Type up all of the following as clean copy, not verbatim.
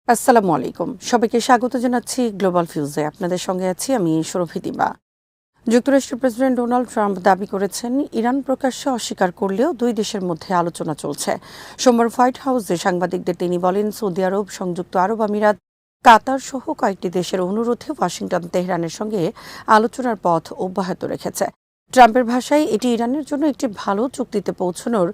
আসসালামু আলাইকুম। সবাইকে স্বাগত জানাচ্ছি গ্লোবাল ফিউজে। আপনাদের সঙ্গে আছি আমি সুরভি দিবা। যুক্তরাষ্ট্রের প্রেসিডেন্ট ডোনাল্ড ট্রাম্প দাবি করেছেন, ইরান প্রকাশ্যে অস্বীকার করলেও দুই দেশের মধ্যে আলোচনা চলছে। সোমবার হোয়াইট হাউসে সাংবাদিকদের তিনি বলেন, সৌদি আরব, সংযুক্ত আরব আমিরাত, কাতার সহ কয়েকটি দেশের অনুরোধে ওয়াশিংটন তেহরানের সঙ্গে আলোচনার পথ অব্যাহত রেখেছে। ট্রাম্পের ভাষায়, এটি ইরানের জন্য একটি ভালো চুক্তিতে পৌঁছানোর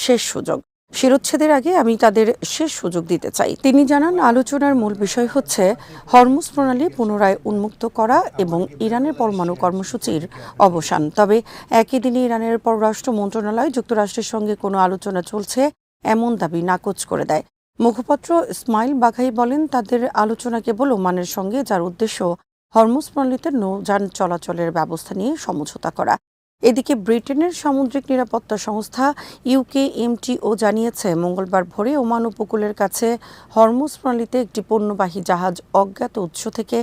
শেষ সুযোগ। শিরোচ্ছেদের আগে আমি তাদের শেষ সুযোগ দিতে চাই। তিনি জানান, আলোচনার মূল বিষয় হচ্ছে হরমুজ প্রণালী পুনরায় উন্মুক্ত করা এবং ইরানের পরমাণু কর্মসূচির অবসান। তবে একই দিনে ইরানের পররাষ্ট্র মন্ত্রণালয় যুক্তরাষ্ট্রের সঙ্গে কোনো আলোচনা চলছে এমন দাবি নাকচ করে দেয়। মুখপাত্র ইসমাইল বাঘাই বলেন, তাদের আলোচনা কেবল ওমানের সঙ্গে, যার উদ্দেশ্য হরমুজ প্রণালীতে নৌযান চলাচলের ব্যবস্থা নিয়ে সমঝোতা করা। এদিকে ব্রিটেনের সামুদ্রিক নিরাপত্তা সংস্থা ইউকেএমটিও জানিয়েছে, মঙ্গলবার ভোরে ওমান উপকূলের কাছে হরমুজ প্রণালীতে একটি পণ্যবাহী জাহাজ অজ্ঞাত উৎস থেকে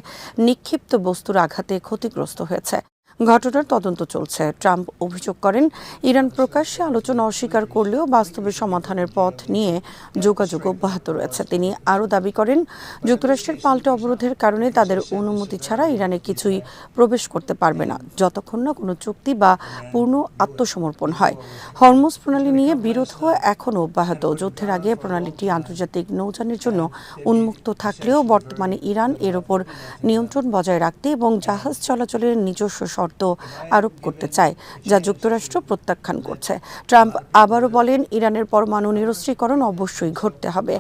নিক্ষিপ্ত বস্তুর আঘাতে ক্ষতিগ্রস্ত হয়েছে। ঘটনার তদন্ত চলছে। ট্রাম্প অভিযোগ করেন, ইরান প্রকাশ্যে আলোচনা অস্বীকার করলেও বাস্তবে সমাধানের পথ নিয়ে যোগাযোগ অব্যাহত রয়েছে। তিনি আরও দাবি করেন, যুক্তরাষ্ট্রের পাল্টা অবরোধের কারণে তাদের অনুমতি ছাড়া ইরানে কিছুই প্রবেশ করতে পারবে না, যতক্ষণ না কোনো চুক্তি বা পূর্ণ আত্মসমর্পণ হয়। হরমুজ প্রণালী নিয়ে বিরোধ এখনও অব্যাহত। যুদ্ধের আগে প্রণালীটি আন্তর্জাতিক নৌযানের জন্য উন্মুক্ত থাকলেও বর্তমানে ইরান এর ওপর নিয়ন্ত্রণ বজায় রাখতে এবং জাহাজ চলাচলের নিজস্ব শর্ত আরোপ করতে চায়, যা যুক্তরাষ্ট্র প্রত্যাখ্যান করছে। ট্রাম্প আবারও বলেন, ইরানের পরমাণু নিরস্ত্রীকরণ অবশ্যই ঘটতে হবে।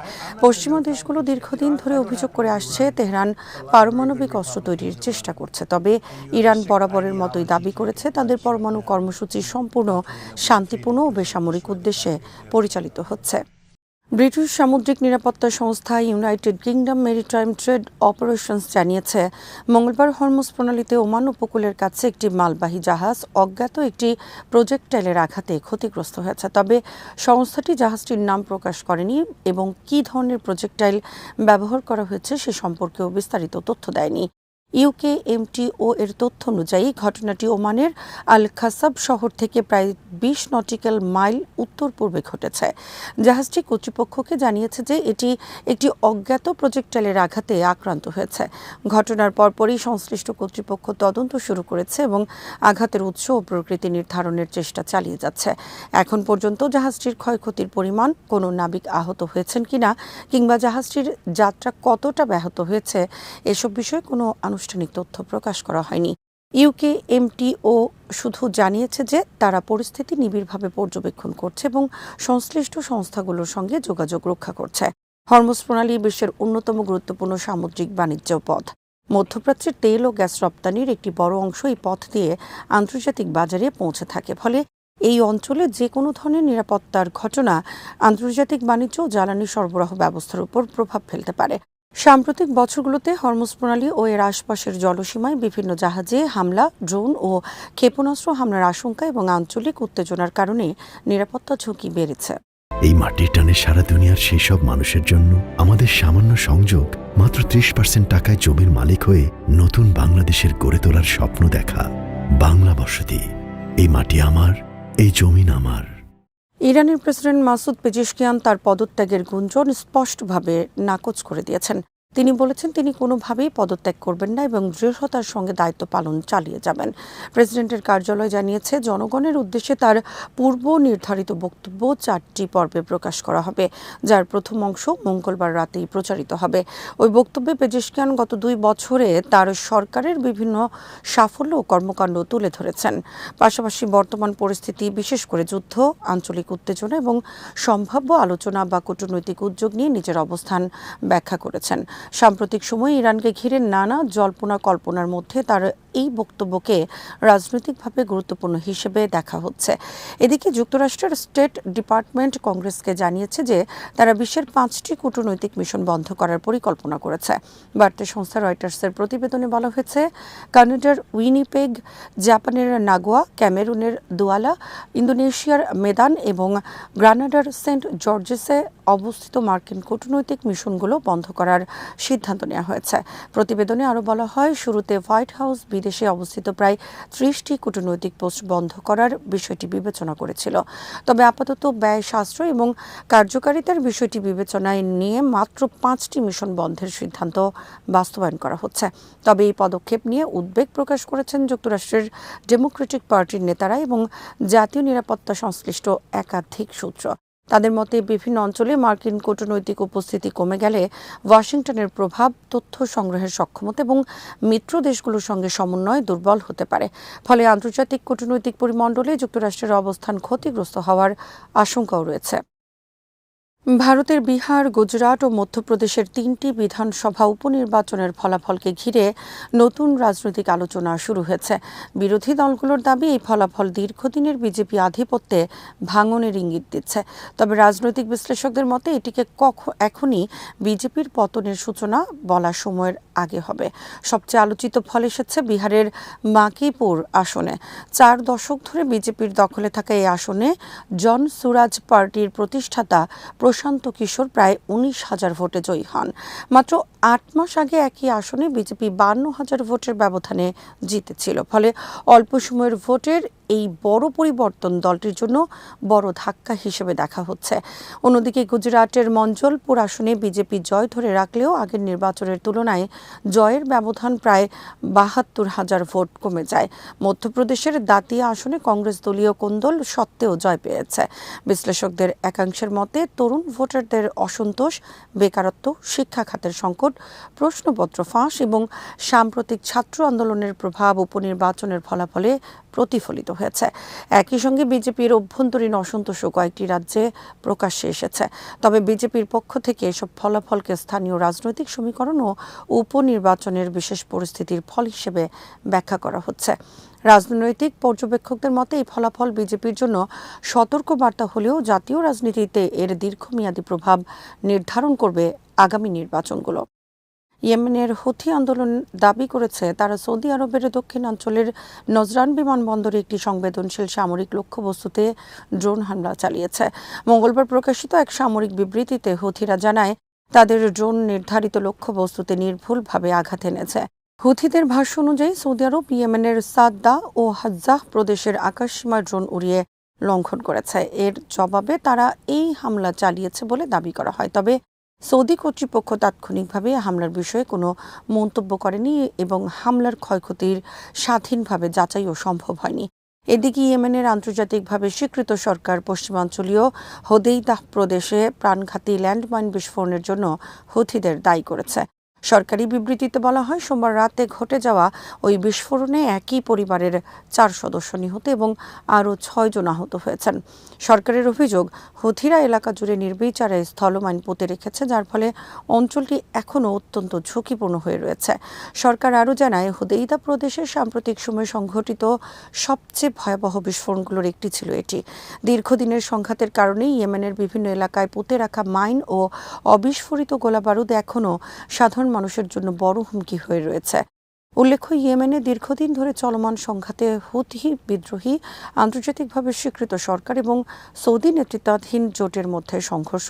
পশ্চিমা দেশগুলো দীর্ঘদিন ধরে অভিযোগ করে আসছে, তেহরান পারমাণবিক অস্ত্র তৈরির চেষ্টা করছে। তবে ইরান বরাবরের মতোই দাবি করেছে, তাদের পরমাণু কর্মসূচি সম্পূর্ণ শান্তিপূর্ণ ও বেসামরিক উদ্দেশ্যে পরিচালিত হচ্ছে। ব্রিটিশ সামুদ্রিক নিরাপত্তা সংস্থা United kingdom maritime trade operations জানিয়েছে, মঙ্গলবার হরমুজ প্রণালীতে ওমান উপকূলের কাছে একটি মালবাহী জাহাজ অজ্ঞাত একটি প্রজেক্টাইলের আঘাতে ক্ষতিগ্রস্ত হয়েছে। তবে সংস্থাটি জাহাজটির নাম প্রকাশ করেনি এবং কী ধরনের প্রজেক্টাইল ব্যবহার করা হয়েছে সে সম্পর্কেও বিস্তারিত তথ্য দেয়নি। ইউকেএমটিও এর তথ্য অনুযায়ী ঘটনাটি ওমানের আল খাসাব শহর থেকে প্রায় ২০ নটিক্যাল মাইল উত্তর পূর্বে ঘটেছে। জাহাজটি কর্তৃপক্ষকে জানিয়েছে যে এটি একটি অজ্ঞাত প্রজেক্টাইলের আঘাতে আক্রান্ত হয়েছে। ঘটনার পরপরই সংশ্লিষ্ট কর্তৃপক্ষ তদন্ত শুরু করেছে এবং আঘাতের উৎস ও প্রকৃতি নির্ধারণের চেষ্টা চালিয়ে যাচ্ছে। এখন পর্যন্ত জাহাজটির ক্ষয়ক্ষতির পরিমাণ, কোনো নাবিক আহত হয়েছেন কিনা কিংবা জাহাজটির যাত্রা কতটা ব্যাহত হয়েছে এসব বিষয়ে কোনো আনুষ্ঠানিক তথ্য প্রকাশ করা হয়নি। ইউকেএমটিও শুধু জানিয়েছে যে তারা পরিস্থিতি নিবিড়ভাবে পর্যবেক্ষণ করছে এবং সংশ্লিষ্ট সংস্থাগুলোর সঙ্গে যোগাযোগ রক্ষা করছে। হরমুজ প্রণালী বিশ্বের অন্যতম গুরুত্বপূর্ণ সামুদ্রিক বাণিজ্য পথ। মধ্যপ্রাচ্যের তেল ও গ্যাস রপ্তানির একটি বড় অংশ এই পথ দিয়ে আন্তর্জাতিক বাজারে পৌঁছে থাকে। ফলে এই অঞ্চলে যে কোনো ধরনের নিরাপত্তার ঘটনা আন্তর্জাতিক বাণিজ্য ও জ্বালানি সরবরাহ ব্যবস্থার উপর প্রভাব ফেলতে পারে। সাম্প্রতিক বছরগুলোতে হরমুজ প্রণালী ও এর আশপাশের জলসীমায় বিভিন্ন জাহাজে হামলা, ড্রোন ও ক্ষেপণাস্ত্র হামলার আশঙ্কা এবং আঞ্চলিক উত্তেজনার কারণে নিরাপত্তা ঝুঁকি বেড়েছে। এই মাটির টানে সারা দুনিয়ার সেই সব মানুষের জন্য আমাদের সামান্য সংযোগ, মাত্র ৩০% টাকায় জমির মালিক হয়ে নতুন বাংলাদেশের গড়ে তোলার স্বপ্ন দেখা। বাংলা বসতি। এই মাটি আমার, এই জমিন আমার। ইরানের প্রেসিডেন্ট মাসুদ পেজেশকিয়ান তার পদত্যাগের গুঞ্জন স্পষ্টভাবে নাকচ করে দিয়েছেন। তিনি বলেছেন, তিনি কোনোভাবেই পদত্যাগ করবেন না এবং দৃঢ়তার সঙ্গে দায়িত্ব পালন চালিয়ে যাবেন। প্রেসিডেন্টের কার্যালয় জানিয়েছে, জনগণের উদ্দেশ্যে তার পূর্ব নির্ধারিত বক্তব্য ৪টি পর্বে প্রকাশ করা হবে, যার প্রথম অংশ মঙ্গলবার রাতেই প্রচারিত হবে। ওই বক্তব্যে পেজেশকিয়ান গত ২ বছরে তার সরকারের বিভিন্ন সাফল্য ও কর্মকাণ্ড তুলে ধরেছেন। পাশাপাশি বর্তমান পরিস্থিতি, বিশেষ করে যুদ্ধ, আঞ্চলিক উত্তেজনা এবং সম্ভাব্য আলোচনা বা কূটনৈতিক উদ্যোগ নিয়ে নিজের অবস্থান ব্যাখ্যা করেছেন। সাম্প্রতিক সময়ে ইরানকে ঘিরে নানা জল্পনা কল্পনার মধ্যে তার এই বক্তব্যকে রাজনৈতিকভাবে গুরুত্বপূর্ণ হিসেবে দেখা হচ্ছে। এদিকে যুক্তরাষ্ট্রের স্টেট ডিপার্টমেন্ট কংগ্রেসকে জানিয়েছে যে তারা বিশ্বের 5টি কূটনৈতিক মিশন বন্ধ করার পরিকল্পনা করেছে। বার্তা সংস্থা রয়টার্সের প্রতিবেদনে বলা হয়েছে, কানাডার উইনিপেগ, জাপানের নাগোয়া, ক্যামেরুনের দুয়ালা, ইন্দোনেশিয়ার মেদান এবং গ্রানাডার সেন্ট জর্জেসে অবস্থিত মার্কিন কূটনৈতিক মিশনগুলো বন্ধ করার সিদ্ধান্ত নেওয়া হয়েছে। প্রতিবেদনে আরও বলা হয়, শুরুতে হোয়াইট হাউস বিদেশ দেশে অবস্থিত প্রায় 30টি কূটনৈতিক পোস্ট বন্ধ করার বিষয়টি বিবেচনা করেছিল। তবে আপাতত ব্যয় সাশ্রয় এবং কার্যকারিতার বিষয়টি বিবেচনায় নিয়ে মাত্র 5টি মিশন বন্ধের সিদ্ধান্ত বাস্তবায়ন করা হচ্ছে। তবে এই পদক্ষেপ নিয়ে উদ্বেগ প্রকাশ করেছেন যুক্তরাষ্ট্রের ডেমোক্রেটিক পার্টির নেতারা এবং জাতীয় নিরাপত্তা সংশ্লিষ্ট একাধিক সূত্র। তাদের মতে বিভিন্ন অঞ্চলে মার্কিন কূটনৈতিক উপস্থিতি কমে গেলে ওয়াশিংটনের প্রভাব, তথ্য সংগ্রহের সক্ষমতা এবং মিত্র দেশগুলোর সঙ্গে সমন্বয় দুর্বল হতে পারে। ফলে আন্তর্জাতিক কূটনৈতিক পরিমণ্ডলে যুক্তরাষ্ট্রের অবস্থান ক্ষতিগ্রস্ত হওয়ার আশঙ্কাও রয়েছে। ভারতের বিহার, গুজরাট ও মধ্যপ্রদেশের 3টি বিধানসভা উপনির্বাচনের ফলাফলকে ঘিরে নতুন রাজনৈতিক আলোচনা শুরু হয়েছে। বিরোধী দলগুলোর দাবি এই ফলাফল দীর্ঘদিনের বিজেপি আধিপত্যে ভাঙনের ইঙ্গিত দিচ্ছে। তবে রাজনৈতিক বিশ্লেষকদের মতে এটিকে এখনই বিজেপির পতনের সূচনা বলা সময়ের আগে হবে। সবচেয়ে আলোচিত ফল এসেছে বিহারের বাঁকিপুর আসনে। 4 দশক ধরে বিজেপির দখলে থাকা এই আসনে জন সুরাজ পার্টির প্রতিষ্ঠাতা প্রশান্ত কিশোর প্রায় 19,000 ভোটে জয়ী হন। মাত্র 8 মাস আগে একই আসনে বিজেপি 52,000 ভোটের ব্যবধানে জিতেছিল। ফলে অল্প সময়ের ভোটের এই বড় পরিবর্তন দলটির জন্য বড় ধাক্কা হিসেবে দেখা হচ্ছে। অন্যদিকে গুজরাটের মঞ্জলপুর আসনে বিজেপি জয় ধরে রাখলেও আগের নির্বাচনের তুলনায় জয়ের ব্যবধান প্রায় 72,000 ভোট কমে যায়। মধ্যপ্রদেশের দাতিয়া আসনে কংগ্রেস দলীয় কোন্দল সত্ত্বেও জয় পেয়েছে। বিশ্লেষকদের একাংশের মতে তরুণ ভোটারদের অসন্তোষ, বেকারত্ব, শিক্ষা খাতের সংকট, প্রশ্নপত্র ফাঁস এবং সাম্প্রতিক ছাত্র আন্দোলনের প্রভাব উপনির্বাচনের ফলাফলে প্রতিফলিত হয়েছে। একই সঙ্গে বিজেপির অভ্যন্তরীণ অসন্তোষও কয়েকটি রাজ্যে প্রকাশ্যে এসেছে। তবে বিজেপির পক্ষ থেকে এসব ফলাফলকে স্থানীয় রাজনৈতিক সমীকরণ ও উপনির্বাচনের বিশেষ পরিস্থিতির ফল হিসেবে ব্যাখ্যা করা হচ্ছে। রাজনৈতিক পর্যবেক্ষকদের মতে এই ফলাফল বিজেপির জন্য সতর্ক বার্তা হলেও জাতীয় রাজনীতিতে এর দীর্ঘমেয়াদী প্রভাব নির্ধারণ করবে আগামী নির্বাচনগুলো। ইয়েমেনের হুথি আন্দোলন দাবি করেছে তারা সৌদি আরবের দক্ষিণাঞ্চলের নজরান বিমানবন্দরে একটি সংবেদনশীল সামরিক লক্ষ্যবস্তুতে ড্রোন হামলা চালিয়েছে। মঙ্গলবার প্রকাশিত এক সামরিক বিবৃতিতে হুথিরা জানায় তাদের ড্রোন নির্ধারিত লক্ষ্যবস্তুতে নির্ভুলভাবে আঘাত এনেছে। হুথিদের ভাষ্য অনুযায়ী সৌদি আরব ইয়েমেনের সাদ্দা ও হাজ্জাহ প্রদেশের আকাশসীমার ড্রোন উড়িয়ে লঙ্ঘন করেছে। এর জবাবে তারা এই হামলা চালিয়েছে বলে দাবি করা হয়। তবে সৌদি কর্তৃপক্ষ তাৎক্ষণিকভাবে হামলার বিষয়ে কোনো মন্তব্য করেনি এবং হামলার ক্ষয়ক্ষতির স্বাধীনভাবে যাচাইও সম্ভব হয়নি। এদিকে ইয়েমেনের আন্তর্জাতিকভাবে স্বীকৃত সরকার পশ্চিমাঞ্চলীয় হোদেইদাহ প্রদেশে প্রাণঘাতী ল্যান্ডমাইন বিস্ফোরণের জন্য হুথিদের দায়ী করেছে। সরকারি বিবৃতিতে বলা হয়, সোমবার রাতে ঘটে যাওয়া ওই বিস্ফোরণে একই পরিবারের 4 সদস্য নিহত এবং আরও 6 জন আহত হয়েছেন। সরকারের অভিযোগ, হুথিরা এলাকা জুড়ে নির্বিচারে স্থলমাইন পুঁতে রেখেছে, যার ফলে অঞ্চলটি এখনও অত্যন্ত ঝুঁকিপূর্ণ হয়ে রয়েছে। সরকার আরও জানায়, হোদেইদা প্রদেশে সাম্প্রতিক সময়ে সংঘটিত সবচেয়ে ভয়াবহ বিস্ফোরণগুলোর একটি ছিল এটি। দীর্ঘদিনের সংঘাতের কারণে ইয়েমেনের বিভিন্ন এলাকায় পুঁতে রাখা মাইন ও অবিস্ফোরিত গোলাবারুদ এখনও সাধারণ মানুষের জন্য বড় হুমকি হয়ে রয়েছে। উল্লেখ্য, ইয়েমেনে দীর্ঘদিন ধরে চলমান সংঘাতে হুথি বিদ্রোহী, আন্তর্জাতিকভাবে স্বীকৃত সরকার এবং সৌদি নেতৃত্বাধীন জোটের মধ্যে সংঘর্ষ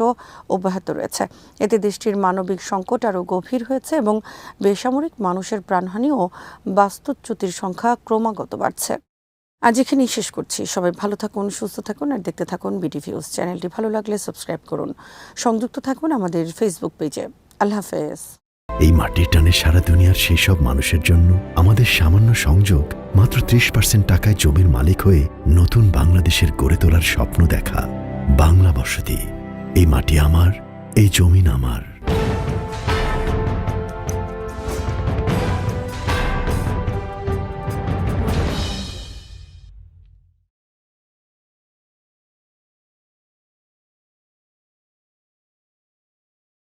অব্যাহত রয়েছে। এতে দেশটির মানবিক সংকট আরও গভীর হয়েছে এবং বেসামরিক মানুষের প্রাণহানি ও বাস্তুচ্যুতির সংখ্যা ক্রমাগত বাড়ছে। আজ এখানেই শেষ করছি। সবাই ভালো থাকুন, সুস্থ থাকুন আর দেখতে থাকুন বিডি ভিউজ। চ্যানেলটি ভালো লাগলে সাবস্ক্রাইব করুন। সংযুক্ত থাকুন আমাদের ফেসবুক পেজে। আল্লাহ হাফেজ। এই মাটির টানে সারা দুনিয়ার সেই সব মানুষের জন্য আমাদের সামান্য সংযোগ মাত্র 30% টাকায় জমির মালিক হয়ে নতুন বাংলাদেশের গড়ে তোলার স্বপ্ন দেখা। বাংলা বসতি। এই মাটি আমার, এই জমিন আমার।